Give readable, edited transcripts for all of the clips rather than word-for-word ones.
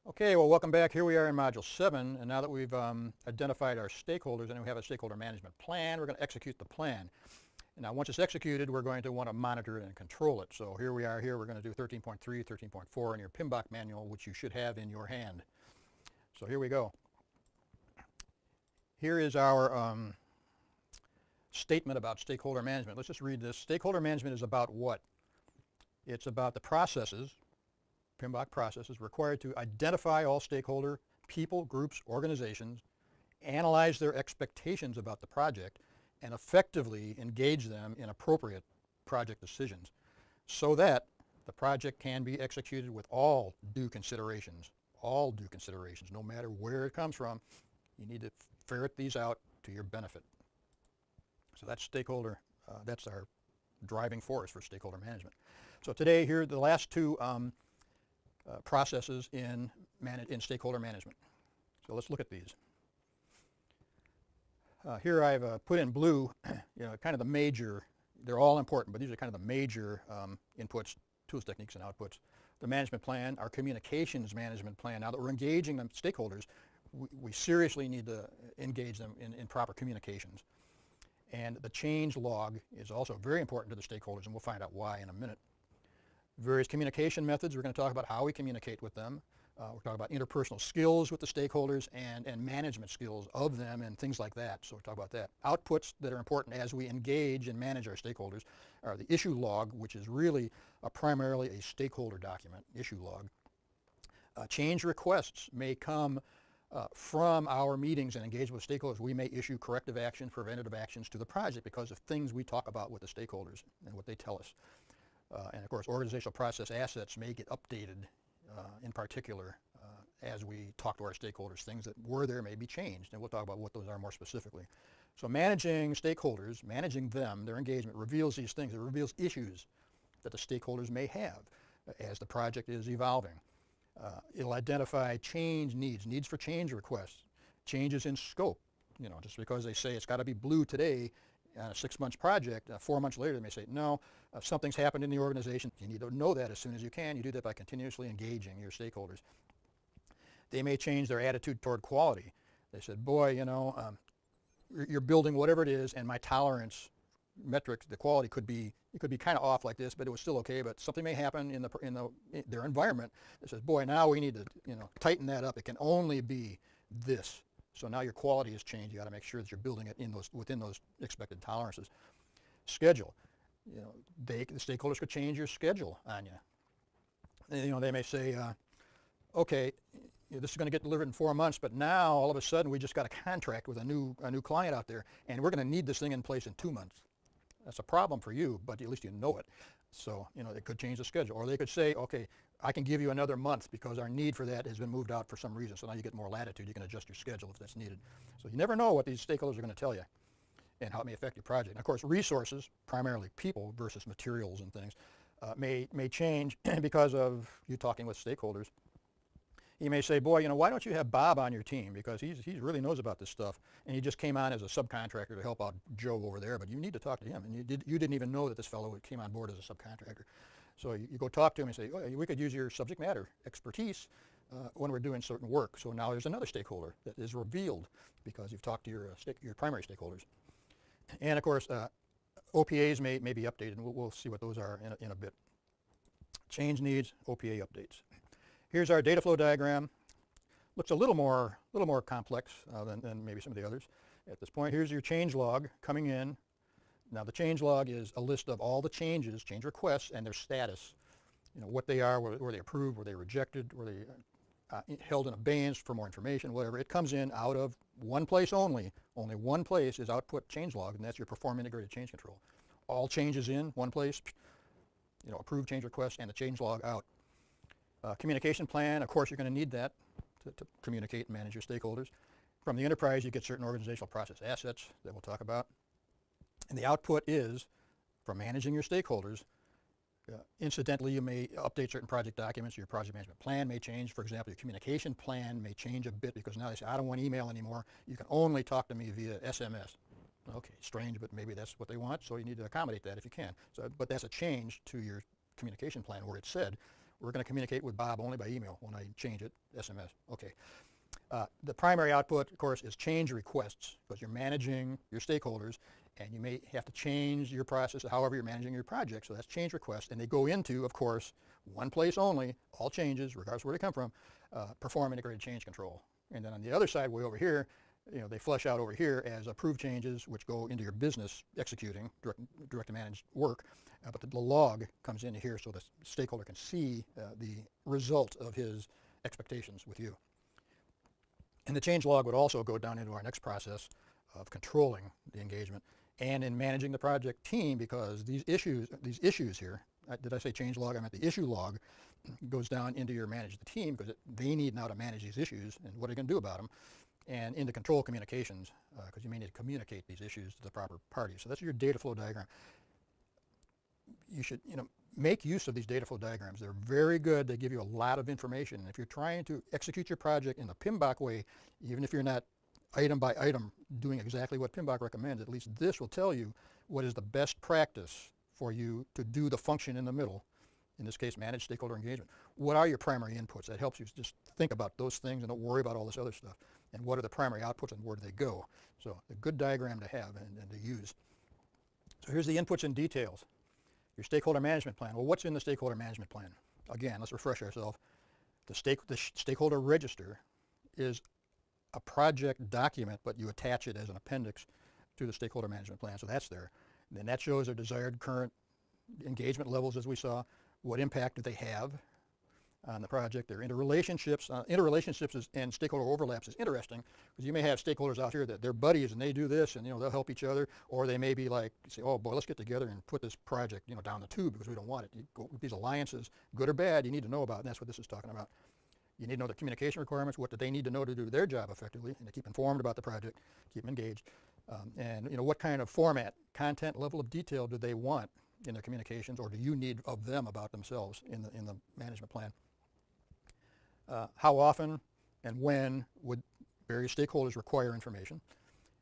Okay, well, welcome back. Here we are in Module 7, and now that we've identified our stakeholders and we have a stakeholder management plan, we're going to execute the plan. And now once it's executed, we're going to want to monitor it and control it. So here we are here. We're going to do 13.3, 13.4 in your PMBOK manual, which you should have in your hand. So here we go. Here is our statement about stakeholder management. Let's just read this. Stakeholder management is about what? It's about the processes, PMBOK processes, required to identify all stakeholder people, groups, organizations, analyze their expectations about the project, and effectively engage them in appropriate project decisions so that the project can be executed with all due considerations, no matter where it comes from. You need to ferret these out to your benefit. So that's stakeholder, that's our driving force for stakeholder management. So today, here are the last two processes in stakeholder management. So let's look at these. Here I've put in blue, kind of the major, they're all important, but these are kind of the major inputs, tools, techniques, and outputs. The management plan, our communications management plan. Now that we're engaging the stakeholders, we seriously need to engage them in proper communications. And the change log is also very important to the stakeholders, and we'll find out why in a minute. Various communication methods. We're going to talk about how we communicate with them. We're talking about interpersonal skills with the stakeholders and management skills of them and things like that. So we'll talk about that. Outputs that are important as we engage and manage our stakeholders are the issue log, which is really primarily a stakeholder document, issue log. Change requests may come from our meetings and engagement with stakeholders. We may issue corrective action, preventative actions to the project because of things we talk about with the stakeholders and what they tell us. And of course, organizational process assets may get updated in particular as we talk to our stakeholders. Things that were there may be changed, and we'll talk about what those are more specifically. So managing stakeholders, managing them, their engagement, reveals these things. It reveals issues that the stakeholders may have as the project is evolving. It'll identify change needs for change requests, changes in scope. Just because they say it's got to be blue today on a 6-month project, 4 months later they may say, no, something's happened in the organization. You need to know that as soon as you can. You do that by continuously engaging your stakeholders. They may change their attitude toward quality. They said, boy, you're building whatever it is, and my tolerance metric, the quality could be kind of off like this, but it was still okay. But something may happen in their environment that says, boy, now we need to tighten that up. It can only be this. So now your quality has changed. You got to make sure that you're building it within those expected tolerances. Schedule. The stakeholders could change your schedule on you. They may say, okay, this is going to get delivered in 4 months, but now all of a sudden we just got a contract with a new client out there, and we're going to need this thing in place in 2 months. That's a problem for you, but at least you know it. So they could change the schedule, or they could say, okay, I can give you another month because our need for that has been moved out for some reason. So now you get more latitude. You can adjust your schedule if that's needed. So you never know what these stakeholders are going to tell you and how it may affect your project. And of course, resources, primarily people versus materials and things, may change because of you talking with stakeholders. You may say, boy, why don't you have Bob on your team, because he really knows about this stuff, and he just came on as a subcontractor to help out Joe over there, but you need to talk to him, and you didn't even know that this fellow came on board as a subcontractor. So you go talk to him and say, oh, we could use your subject matter expertise when we're doing certain work. So now there's another stakeholder that is revealed because you've talked to your primary stakeholders. And of course, OPAs may be updated, and we'll see what those are in a bit. Change needs, OPA updates. Here's our data flow diagram. Looks a little more complex than maybe some of the others at this point. Here's your change log coming in. Now the change log is a list of all the changes, change requests, and their status. What they are, were they approved, were they rejected, were they held in abeyance for more information, whatever. It comes in out of one place only. Only one place is output change log, and that's your perform integrated change control. All changes in one place, approved change requests and the change log out. Communication plan, of course, you're going to need that to communicate and manage your stakeholders. From the enterprise, you get certain organizational process assets that we'll talk about. And the output is, from managing your stakeholders, incidentally, you may update certain project documents. Your project management plan may change. For example, your communication plan may change a bit because now they say, I don't want email anymore. You can only talk to me via SMS. Okay, strange, but maybe that's what they want, so you need to accommodate that if you can. But that's a change to your communication plan where it said, we're going to communicate with Bob only by email. When I change it, SMS. Okay. The primary output, of course, is change requests, because you're managing your stakeholders, and you may have to change your process however you're managing your project. So that's change requests, and they go into, of course, one place only, all changes, regardless of where they come from, perform integrated change control. And then on the other side, way over here, they flesh out over here as approved changes, which go into your business executing, direct to manage work. But the log comes into here so the stakeholder can see the result of his expectations with you. And the change log would also go down into our next process of controlling the engagement and in managing the project team, because these issues here, did I say change log? I meant the issue log goes down into your manage the team, because they need now to manage these issues and what are they going to do about them, and into control communications, because you may need to communicate these issues to the proper parties. So that's your data flow diagram. You should make use of these data flow diagrams. They're very good. They give you a lot of information. And if you're trying to execute your project in the PMBOK way, even if you're not item by item doing exactly what PMBOK recommends, at least this will tell you what is the best practice for you to do the function in the middle, in this case manage stakeholder engagement. What are your primary inputs? That helps you just think about those things and don't worry about all this other stuff. And what are the primary outputs and where do they go? So a good diagram to have and to use. So here's the inputs and details. Your stakeholder management plan. Well, what's in the stakeholder management plan? Again, let's refresh ourselves. The stakeholder register is a project document, but you attach it as an appendix to the stakeholder management plan. So that's there. And then that shows their desired current engagement levels, as we saw. What impact do they have on the project? Their interrelationships. Interrelationships and stakeholder overlaps is interesting, because you may have stakeholders out here that they're buddies and they do this and they'll help each other, or they may be like, say, oh boy, let's get together and put this project down the tube because we don't want it. You go with these alliances, good or bad, you need to know about, and that's what this is talking about. You need to know the communication requirements. What do they need to know to do their job effectively, and to keep informed about the project, keep them engaged, and what kind of format, content, level of detail do they want in their communications, or do you need of them about themselves in the management plan? How often and when would various stakeholders require information,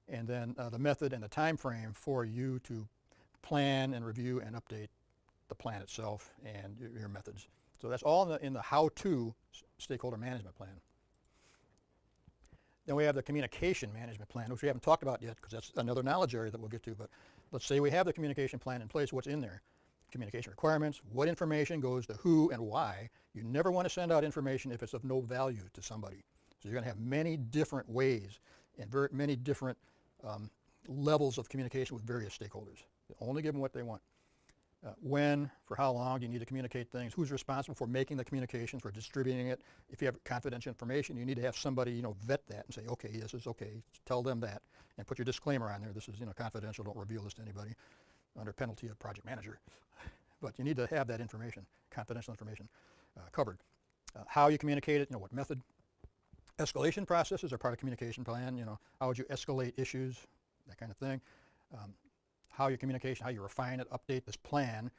and then the method and the time frame for you to plan and review and update the plan itself and your methods. So that's all in the how-to stakeholder management plan. Then we have the communication management plan, which we haven't talked about yet because that's another knowledge area that we'll get to. But let's say we have the communication plan in place. What's in there? Communication requirements, what information goes to who and why. You never want to send out information if it's of no value to somebody. So you're going to have many different ways and many different levels of communication with various stakeholders. You only give them what they want. When, for how long do you need to communicate things? Who's responsible for making the communications, for distributing it? If you have confidential information, you need to have somebody vet that and say, okay, this is okay, tell them that, and put your disclaimer on there. This is confidential, don't reveal this to anybody, under penalty of project manager. But you need to have that information, confidential information, covered. How you communicate it, what method. Escalation processes are part of communication plan. How would you escalate issues, that kind of thing. How your communication, how you refine it, update this plan.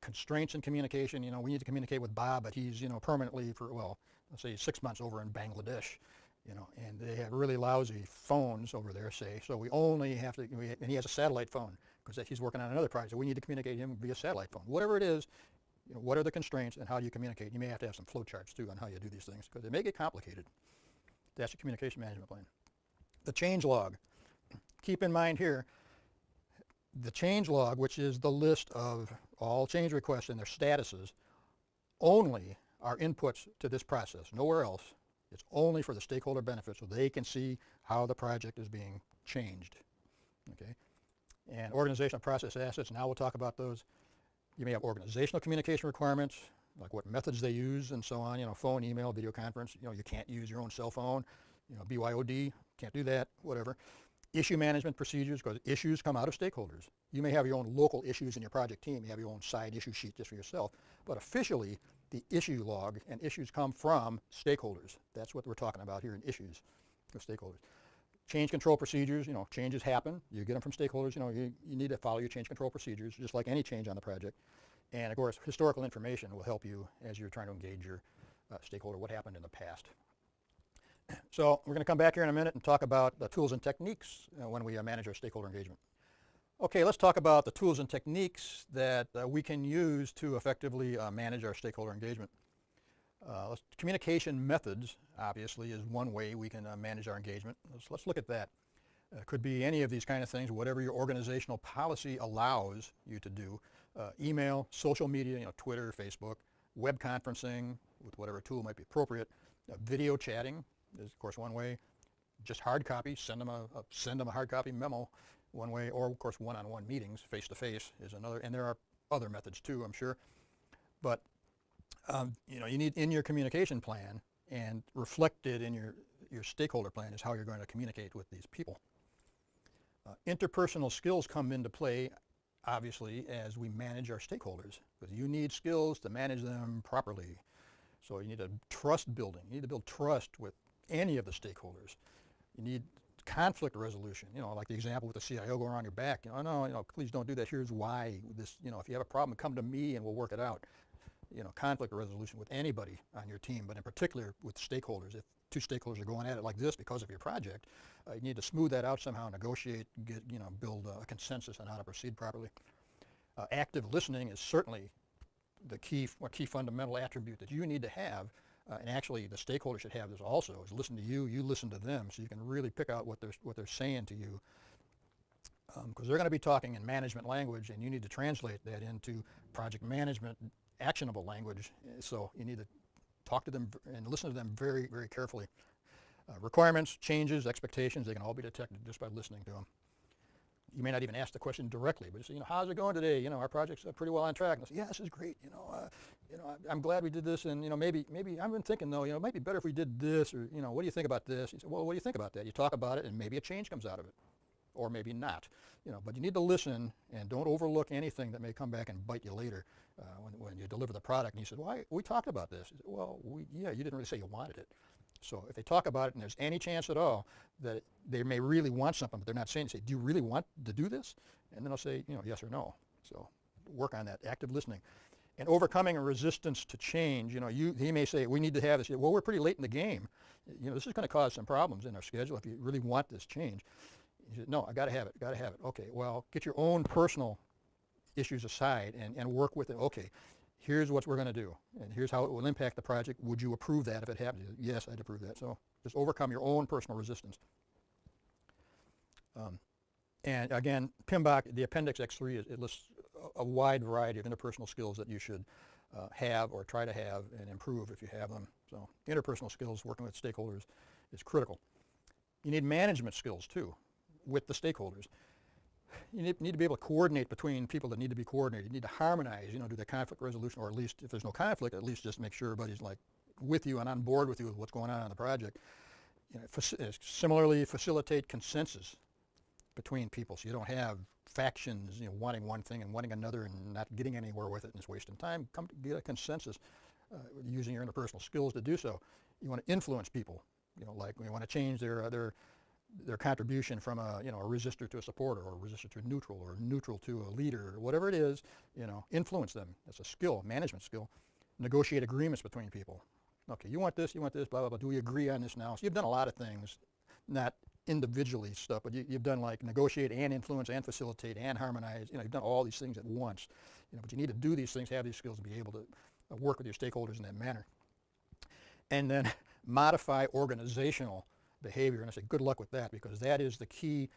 Constraints in communication, we need to communicate with Bob, but he's, permanently for, well, let's say 6 months over in Bangladesh, and they have really lousy phones over there, say, so we only have to, and he has a satellite phone because he's working on another project, so we need to communicate him via satellite phone. Whatever it is, what are the constraints and how do you communicate? You may have to have some flow charts too on how you do these things because they may get complicated. That's the communication management plan. The change log. Keep in mind here, the change log, which is the list of all change requests and their statuses, only are inputs to this process, nowhere else. It's only for the stakeholder benefit so they can see how the project is being changed. Okay? And organizational process assets, now we'll talk about those. You may have organizational communication requirements, like what methods they use and so on, phone, email, video conference. You can't use your own cell phone, BYOD, can't do that, whatever. Issue management procedures, because issues come out of stakeholders. You may have your own local issues in your project team. You have your own side issue sheet just for yourself. But officially, the issue log and issues come from stakeholders. That's what we're talking about here in issues with stakeholders. Change control procedures, changes happen. You get them from stakeholders. You need to follow your change control procedures, just like any change on the project. And of course, historical information will help you as you're trying to engage your stakeholder, what happened in the past. So we're going to come back here in a minute and talk about the tools and techniques when we manage our stakeholder engagement. Okay, let's talk about the tools and techniques that we can use to effectively manage our stakeholder engagement. Communication methods, obviously, is one way we can manage our engagement. Let's look at that. Could be any of these kind of things, whatever your organizational policy allows you to do. Email, social media, Twitter, Facebook, web conferencing with whatever tool might be appropriate. Video chatting is, of course, one way. Just hard copy, send them a hard copy memo one way, or of course one-on-one meetings, face-to-face is another, and there are other methods too, I'm sure. But you need in your communication plan and reflected in your stakeholder plan is how you're going to communicate with these people. Interpersonal skills come into play, obviously, as we manage our stakeholders, because you need skills to manage them properly. So you need a trust building. You need to build trust with any of the stakeholders. You need conflict resolution, like the example with the CIO going around your back. No, please don't do that. Here's why. This, if you have a problem, come to me and we'll work it out. Conflict resolution with anybody on your team, but in particular with stakeholders. If two stakeholders are going at it like this because of your project, you need to smooth that out somehow, negotiate, build a consensus on how to proceed properly. Active listening is certainly the key fundamental attribute that you need to have, and actually the stakeholders should have this also, is listen to you, you listen to them, so you can really pick out what they're saying to you. Because they're going to be talking in management language, and you need to translate that into project management actionable language, so you need to talk to them and listen to them very, very carefully. Requirements, changes, expectations, they can all be detected just by listening to them. You may not even ask the question directly, but you say, how's it going today? Our project's pretty well on track. And they'll say, yeah, this is great. I'm glad we did this, and maybe I've been thinking though, it might be better if we did this, or what do you think about this? You say, well, what do you think about that? You talk about it, and maybe a change comes out of it, or maybe not. But you need to listen and don't overlook anything that may come back and bite you later when you deliver the product. And you said, well, we talked about this. You said, well, yeah, you didn't really say you wanted it. So if they talk about it and there's any chance at all that they may really want something, but they're not saying, say, do you really want to do this? And then I'll say, yes or no. So work on that, active listening. And overcoming a resistance to change, he may say, we need to have this. Well, we're pretty late in the game. This is going to cause some problems in our schedule if you really want this change. He said, no, I got to have it, got to have it. Okay, well, get your own personal issues aside and work with it. Okay, here's what we're going to do, and here's how it will impact the project. Would you approve that if it happens? Yes, I'd approve that. So just overcome your own personal resistance. And again, PMBOK, the Appendix X3, it lists a wide variety of interpersonal skills that you should have or try to have and improve if you have them. So interpersonal skills, working with stakeholders, is critical. You need management skills too, with the stakeholders. You need to be able to coordinate between people that need to be coordinated. You need to harmonize, do the conflict resolution, or at least if there's no conflict, at least just make sure everybody's like with you and on board with you with what's going on the project. Similarly, facilitate consensus between people, so you don't have factions, wanting one thing and wanting another and not getting anywhere with it and just wasting time. Come to get a consensus using your interpersonal skills to do so. You want to influence people, like you want to change their contribution from a resistor to a supporter, or a resistor to a neutral, or neutral to a leader, or whatever it is. Influence them. That's a skill, management skill. Negotiate agreements between people. Okay, you want this, blah, blah, blah. Do we agree on this now? So you've done a lot of things, not individually stuff, but you've done like negotiate and influence and facilitate and harmonize. You've done all these things at once. But you need to do these things, have these skills to be able to work with your stakeholders in that manner. And then modify organizational behavior, and I say good luck with that, because that is the key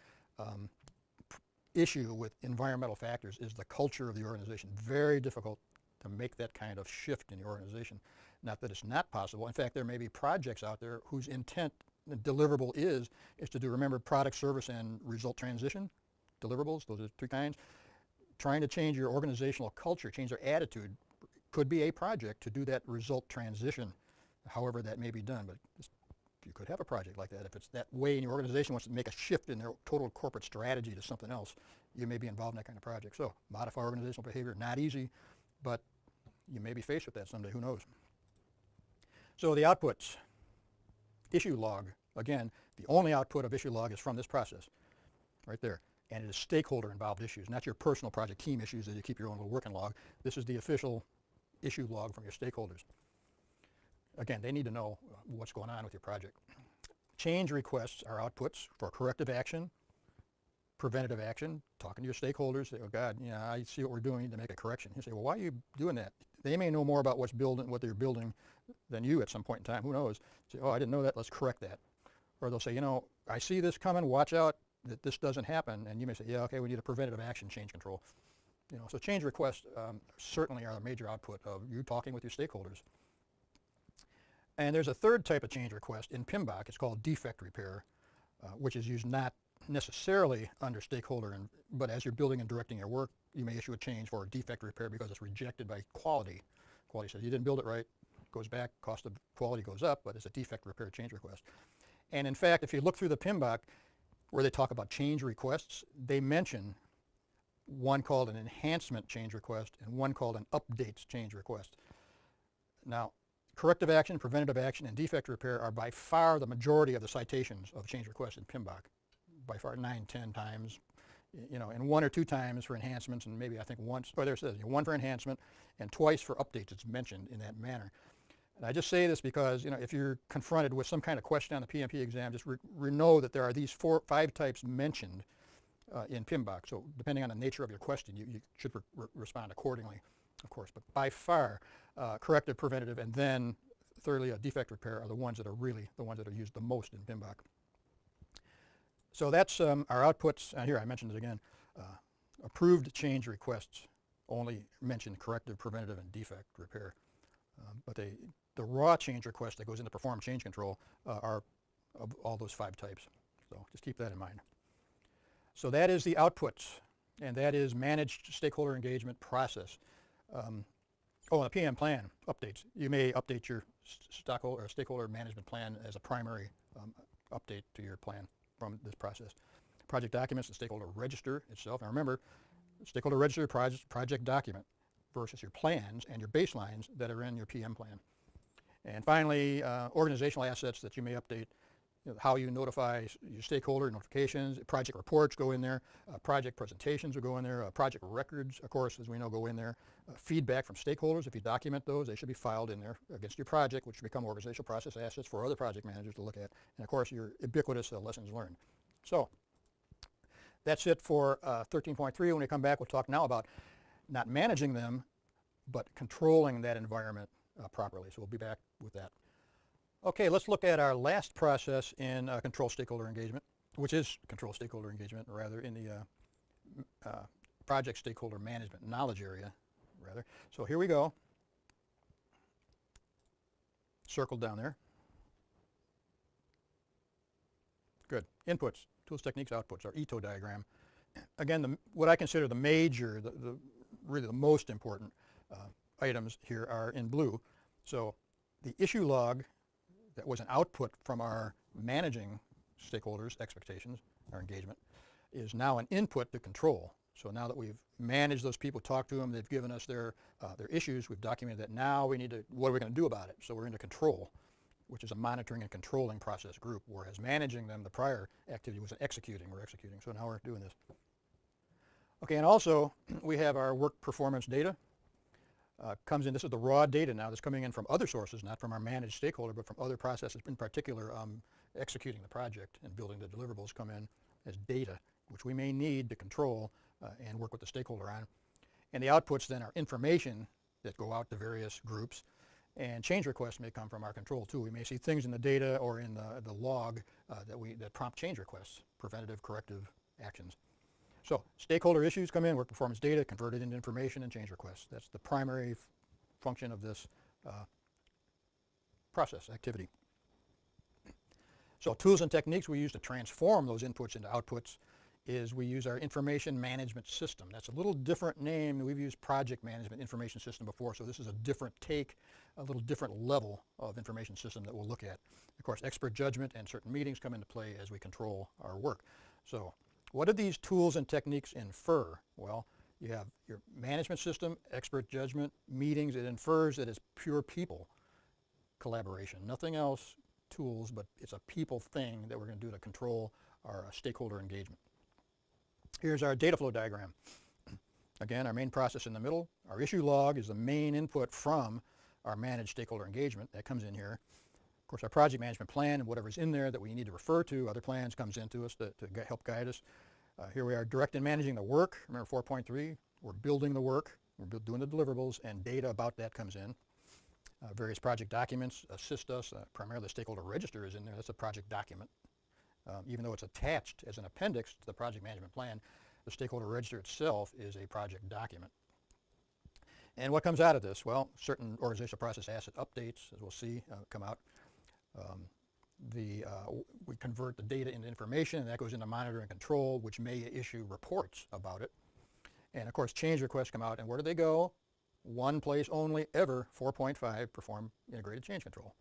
issue with environmental factors, is the culture of the organization. Very difficult to make that kind of shift in the organization. Not that it's not possible. In fact, there may be projects out there whose intent, the deliverable is to do, remember, product, service, and result transition deliverables. Those are three kinds. Trying to change your organizational culture, change their attitude, could be a project to do that result transition, however that may be done. But you could have a project like that. If it's that way and your organization wants to make a shift in their total corporate strategy to something else, you may be involved in that kind of project. So modify organizational behavior, not easy, but you may be faced with that someday, who knows. So the outputs, issue log. Again, the only output of issue log is from this process, right there. And it is stakeholder involved issues, not your personal project team issues that you keep your own little working log. This is the official issue log from your stakeholders. Again, they need to know what's going on with your project. Change requests are outputs for corrective action, preventative action, talking to your stakeholders, say, oh God, you know, I see what we're doing, need to make a correction. You say, well, why are you doing that? They may know more about what they're building than you at some point in time, who knows? Say, oh, I didn't know that, let's correct that. Or they'll say, you know, I see this coming, watch out that this doesn't happen, and you may say, yeah, okay, we need a preventative action change control. You know, so change requests certainly are a major output of you talking with your stakeholders. And there's a third type of change request in PMBOK. It's called defect repair, which is used not necessarily under stakeholder, but as you're building and directing your work, you may issue a change for a defect repair because it's rejected by quality. Quality says you didn't build it right, goes back, cost of quality goes up, but it's a defect repair change request. And in fact, if you look through the PMBOK where they talk about change requests, they mention one called an enhancement change request and one called an updates change request. Now, corrective action, preventative action, and defect repair are by far the majority of the citations of change requests in PMBOK. By far 9, 10 times, you know, and 1 or 2 times for enhancements, and maybe I think once, or there it says, you know, 1 for enhancement and twice for updates. It's mentioned in that manner. And I just say this because, you know, if you're confronted with some kind of question on the PMP exam, just know that there are these 4 or 5 types mentioned in PMBOK. So depending on the nature of your question, you should respond accordingly, of course. But by far, corrective, preventative, and then thirdly, a defect repair are the ones that are really the ones that are used the most in PMBOK. So that's our outputs. Here I mentioned it again. Approved change requests only mention corrective, preventative, and defect repair. But the raw change request that goes into perform change control are of all those 5 types. So just keep that in mind. So that is the outputs, and that is managed stakeholder engagement process. Oh, the PM plan updates. You may update your stakeholder management plan as a primary update to your plan from this process. Project documents, the stakeholder register itself. Now remember, stakeholder register, project document versus your plans and your baselines that are in your PM plan. And finally, organizational assets that you may update, you know, how you notify your stakeholder, notifications, project reports go in there, project presentations will go in there, project records, of course, as we know, go in there. Feedback from stakeholders, if you document those, they should be filed in there against your project, which become organizational process assets for other project managers to look at. And of course, your ubiquitous lessons learned. So that's it for 13.3. When we come back, we'll talk now about not managing them, but controlling that environment properly. So we'll be back with that. Okay, let's look at our last process in control stakeholder engagement, which is control stakeholder engagement, rather, in the project stakeholder management knowledge area, rather. So here we go. Circled down there. Good. Inputs, tools, techniques, outputs, our ETO diagram. Again, what I consider the major, really the most important items here are in blue. So the issue log that was an output from our managing stakeholders' expectations, our engagement, is now an input to control. So now that we've managed those people, talked to them, they've given us their issues, we've documented that. Now we need to, what are we going to do about it? So we're into control, which is a monitoring and controlling process group, whereas managing them, the prior activity was an executing. We're executing. So now we're doing this. Okay, and also we have our work performance data. Comes in, this is the raw data now that's coming in from other sources, not from our managed stakeholder, but from other processes, in particular executing the project and building the deliverables come in as data, which we may need to control and work with the stakeholder on. And the outputs then are information that go out to various groups, and change requests may come from our control too. We may see things in the data or in the log that prompt change requests, preventative, corrective actions. So stakeholder issues come in, work performance data, converted into information and change requests. That's the primary function of this process activity. So tools and techniques we use to transform those inputs into outputs is we use our information management system. That's a little different name. We've used project management information system before, so this is a different take, a little different level of information system that we'll look at. Of course, expert judgment and certain meetings come into play as we control our work. So what do these tools and techniques infer? Well, you have your management system, expert judgment, meetings. It infers that it's pure people collaboration. Nothing else tools, but it's a people thing that we're going to do to control our stakeholder engagement. Here's our data flow diagram. Again, our main process in the middle. Our issue log is the main input from our managed stakeholder engagement. That comes in here. Of course, our project management plan and whatever's in there that we need to refer to, other plans, comes into us to help guide us. Here we are directing and managing the work. Remember 4.3, we're building the work, we're doing the deliverables, and data about that comes in. Various project documents assist us. Primarily the stakeholder register is in there. That's a project document. Even though it's attached as an appendix to the project management plan, the stakeholder register itself is a project document. And what comes out of this? Well, certain organizational process asset updates, as we'll see, come out. We convert the data into information, and that goes into monitor and control, which may issue reports about it. And of course, change requests come out, and where do they go? One place only ever, 4.5, perform integrated change control.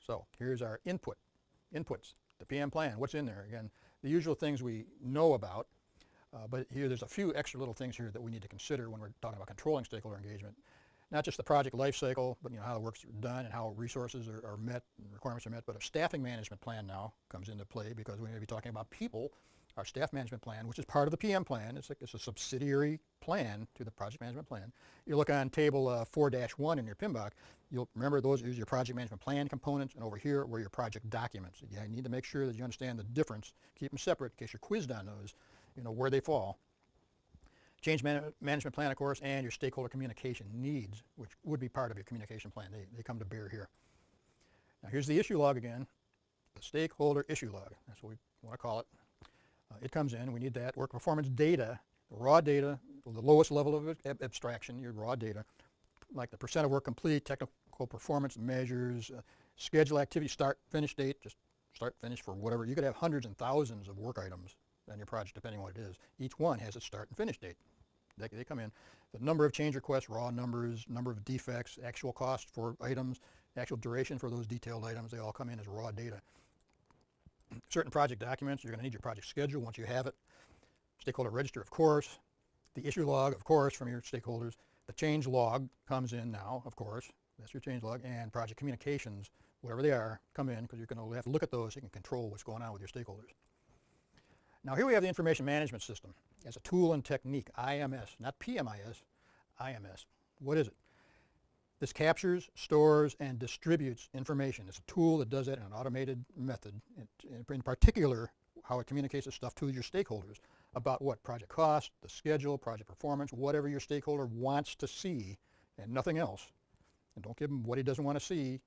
So here's our inputs, the PM plan, what's in there? Again, the usual things we know about, but here there's a few extra little things here that we need to consider when we're talking about controlling stakeholder engagement. Not just the project life cycle, but how the work's done and how resources are met and requirements are met, but a staffing management plan now comes into play, because we're going to be talking about people. Our staff management plan, which is part of the PM plan, it's a subsidiary plan to the project management plan. You look on table 4-1 in your PMBOK, you'll remember those are your project management plan components, and over here were your project documents. You need to make sure that you understand the difference, keep them separate in case you're quizzed on those, where they fall. Change management plan, of course, and your stakeholder communication needs, which would be part of your communication plan. They come to bear here. Now here's the issue log again, the stakeholder issue log. That's what we want to call it. It comes in, we need that. Work performance data, raw data, the lowest level of abstraction, your raw data, like the percent of work complete, technical performance measures, schedule activity, start, finish date, just start, finish for whatever. You could have hundreds and thousands of work items on your project, depending on what it is. Each one has its start and finish date. They come in. The number of change requests, raw numbers, number of defects, actual cost for items, actual duration for those detailed items, they all come in as raw data. Certain project documents, you're going to need your project schedule once you have it. Stakeholder register, of course. The issue log, of course, from your stakeholders. The change log comes in now, of course. That's your change log. And project communications, whatever they are, come in, because you're going to have to look at those so you can control what's going on with your stakeholders. Now here we have the information management system as a tool and technique, IMS, not PMIS, IMS. What is it? This captures, stores, and distributes information. It's a tool that does that in an automated method. In particular, how it communicates this stuff to your stakeholders about what? Project cost, the schedule, project performance, whatever your stakeholder wants to see, and nothing else. And don't give him what he doesn't want to see.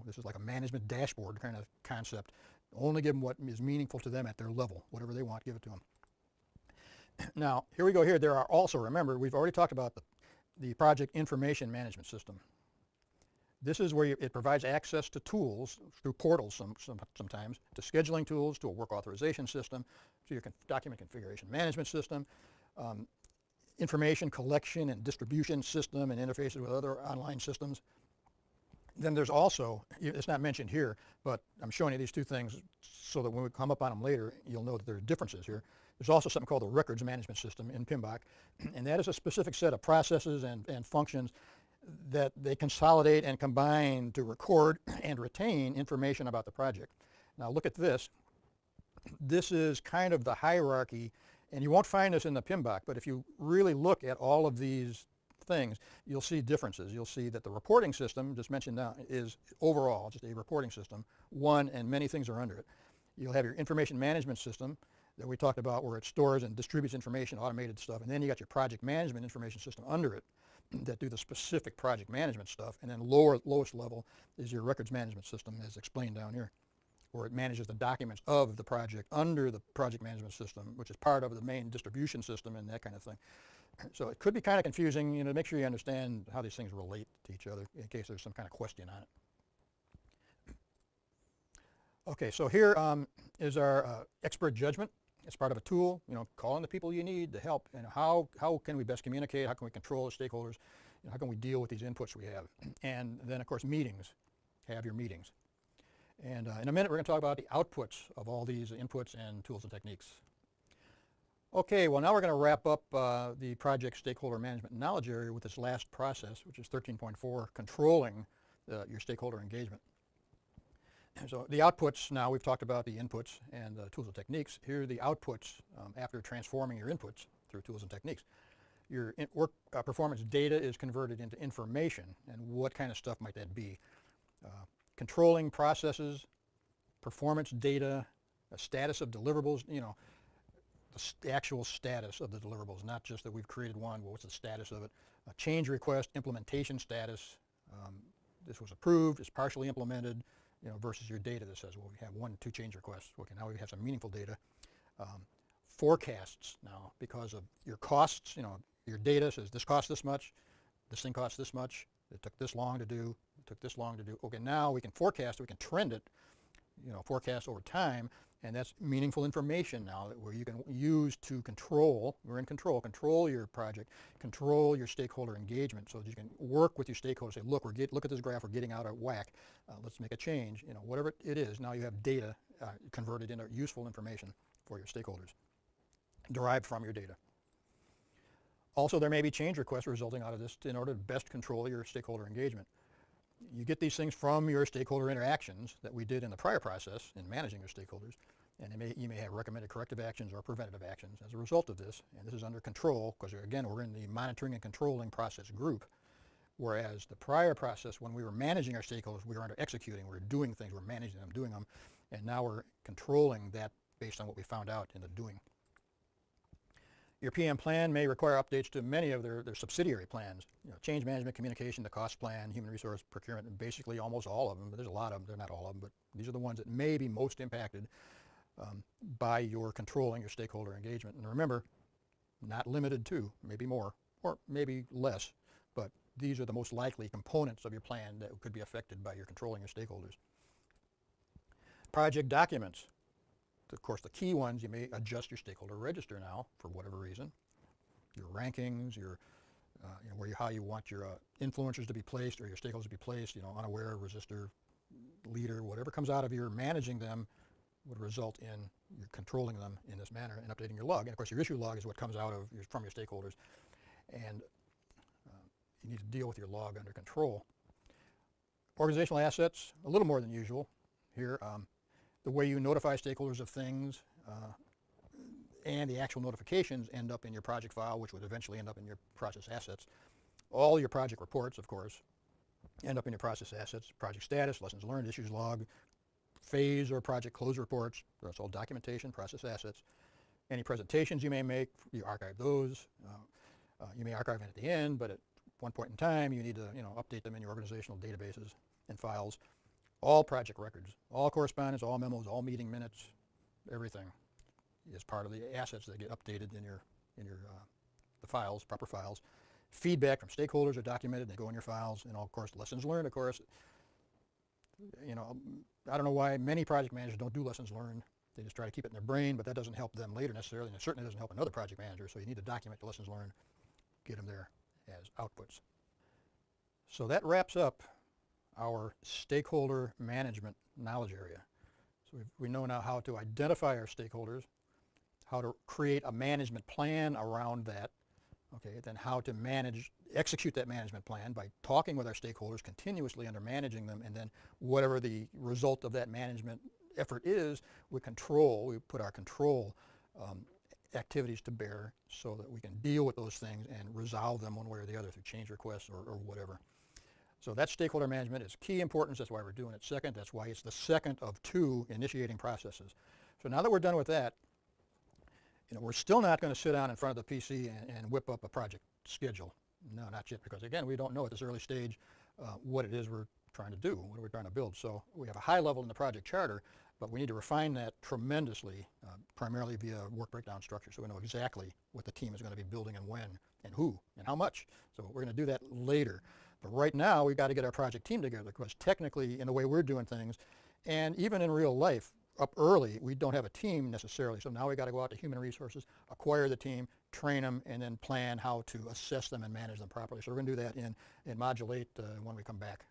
This is like a management dashboard kind of concept. Only give them what is meaningful to them at their level. Whatever they want, give it to them. Now, here we go here. There are also, remember, we've already talked about the project information management system. This is where it provides access to tools through portals sometimes, to scheduling tools, to a work authorization system, to your document configuration management system, information collection and distribution system, and interfaces with other online systems. Then there's also, it's not mentioned here, but I'm showing you these two things so that when we come up on them later, you'll know that there are differences here. There's also something called the records management system in PMBOK, and that is a specific set of processes and functions that they consolidate and combine to record and retain information about the project. Now look at this. This is kind of the hierarchy, and you won't find this in the PMBOK, but if you really look at all of these things, you'll see differences. You'll see that the reporting system, just mentioned now, is overall just a reporting system, one, and many things are under it. You'll have your information management system that we talked about, where it stores and distributes information, automated stuff, and then you got your project management information system under it that do the specific project management stuff, and then lowest level is your records management system, as explained down here, where it manages the documents of the project under the project management system, which is part of the main distribution system and that kind of thing. So it could be kind of confusing, make sure you understand how these things relate to each other in case there's some kind of question on it. Okay, so here is our expert judgment. It's part of a tool, calling the people you need to help, and how can we best communicate, how can we control the stakeholders, how can we deal with these inputs we have. And then, of course, meetings, have your meetings. And in a minute, we're going to talk about the outputs of all these inputs and tools and techniques. Okay, well now we're going to wrap up the project stakeholder management knowledge area with this last process, which is 13.4, controlling your stakeholder engagement. So the outputs, now we've talked about the inputs and the tools and techniques. Here are the outputs after transforming your inputs through tools and techniques. Your work performance data is converted into information, and what kind of stuff might that be? Controlling processes, performance data, a status of deliverables, the actual status of the deliverables, not just that we've created one, well, what's the status of it. Change request, implementation status, this was approved, it's partially implemented, versus your data that says, well, we have 1, 2 change requests. Okay, now we have some meaningful data. Forecasts now, because of your costs, your data says this costs this much, this thing costs this much, it took this long to do, it took this long to do. Okay, now we can forecast, we can trend it, forecast over time, and that's meaningful information now that where you can use to control, we're in control your project, control your stakeholder engagement so that you can work with your stakeholders, say, look, look at this graph, we're getting out of whack, let's make a change, whatever it is, now you have data converted into useful information for your stakeholders, derived from your data. Also, there may be change requests resulting out of this in order to best control your stakeholder engagement. You get these things from your stakeholder interactions that we did in the prior process in managing your stakeholders, and you may have recommended corrective actions or preventative actions as a result of this, and this is under control because, again, we're in the monitoring and controlling process group, whereas the prior process, when we were managing our stakeholders, we were under executing, we were doing things, we were managing them, doing them, and now we're controlling that based on what we found out in the doing. Your PM plan may require updates to many of their subsidiary plans. Change management, communication, the cost plan, human resource procurement, and basically almost all of them, but there's a lot of them, they're not all of them, but these are the ones that may be most impacted by your controlling your stakeholder engagement. And remember, not limited to, maybe more, or maybe less, but these are the most likely components of your plan that could be affected by your controlling your stakeholders. Project documents. Of course, the key ones, you may adjust your stakeholder register now for whatever reason. Your rankings, how you want your influencers to be placed or your stakeholders to be placed, unaware, resistor, leader, whatever comes out of your managing them would result in your controlling them in this manner and updating your log. And of course, your issue log is what comes out of from your stakeholders. And you need to deal with your log under control. Organizational assets, a little more than usual here. The way you notify stakeholders of things and the actual notifications end up in your project file, which would eventually end up in your process assets. All your project reports, of course, end up in your process assets, project status, lessons learned, issues log, phase or project close reports, that's all documentation, process assets. Any presentations you may make, you archive those. You may archive them at the end, but at one point in time, you need to update them in your organizational databases and files. All project records, all correspondence, all memos, all meeting minutes, everything is part of the assets that get updated in the files, proper files. Feedback from stakeholders are documented, they go in your files, and of course lessons learned, of course. I don't know why many project managers don't do lessons learned. They just try to keep it in their brain, but that doesn't help them later necessarily, and it certainly doesn't help another project manager, so you need to document the lessons learned, get them there as outputs. So that wraps up our stakeholder management knowledge area. So we know now how to identify our stakeholders, how to create a management plan around that, okay, then how to execute that management plan by talking with our stakeholders continuously under managing them, and then whatever the result of that management effort is, we put our control activities to bear so that we can deal with those things and resolve them one way or the other through change requests or whatever. So that stakeholder management is key importance. That's why we're doing it second. That's why it's the second of 2 initiating processes. So now that we're done with that, we're still not going to sit down in front of the PC and whip up a project schedule. No, not yet, because again, we don't know at this early stage what it is we're trying to do, what we're trying to build. So we have a high level in the project charter, but we need to refine that tremendously, primarily via work breakdown structure, so we know exactly what the team is going to be building and when and who and how much. So we're going to do that later. But right now, we've got to get our project team together, because technically, in the way we're doing things, and even in real life, up early, we don't have a team necessarily. So now we've got to go out to human resources, acquire the team, train them, and then plan how to assess them and manage them properly. So we're going to do that in Module 8 when we come back.